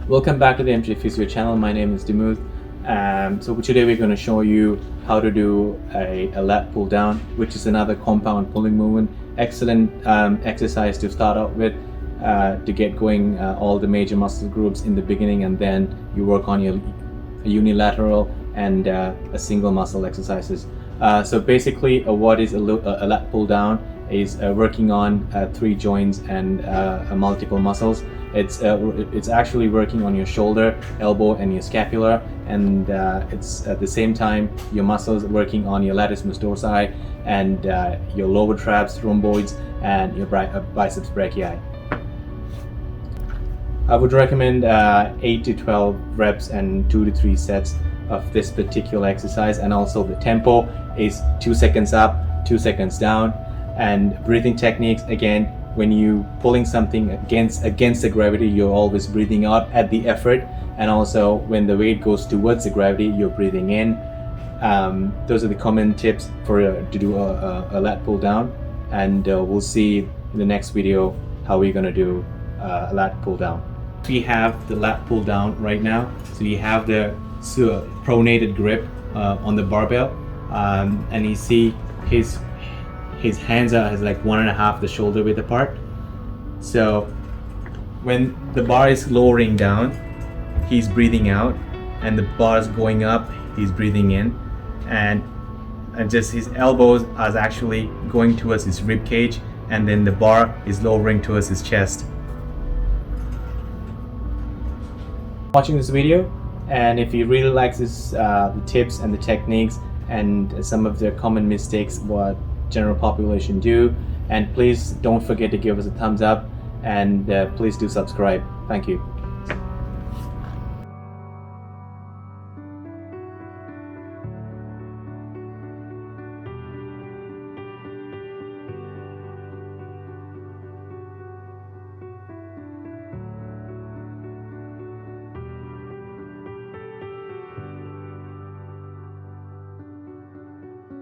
Welcome back to the MJ Physio channel. My name is Dimuth. So today we're going to show you how to do a lat pull down, which is another compound pulling movement. Excellent exercise to start out with to get going all the major muscle groups in the beginning, and then you work on your unilateral and a single muscle exercises. So basically what is a lat pull down is working on 3 joints and multiple muscles. It's actually working on your shoulder, elbow, and your scapula, and it's at the same time your muscles working on your latissimus dorsi and your lower traps, rhomboids, and your biceps brachii. I would recommend 8 to 12 reps and 2 to 3 sets of this particular exercise, and also the tempo is 2 seconds up, 2 seconds down. And breathing techniques, again, when you pulling something against the gravity, you're always breathing out at the effort, and also when the weight goes towards the gravity, you're breathing in. Those are the common tips for to do a lat pull down, and we'll see in the next video how we're going to do a lat pull down. We have the lat pull down right now, so you have the pronated grip on the barbell, and you see his hands are like 1.5 the shoulder width apart. So when the bar is lowering down, he's breathing out, and the bar is going up, he's breathing in, and just his elbows are actually going towards his rib cage, and then the bar is lowering towards his chest. Watching this video, and if you really like this, the tips and the techniques and some of the common mistakes what general population do, and please don't forget to give us a thumbs up, and please do subscribe. Thank you.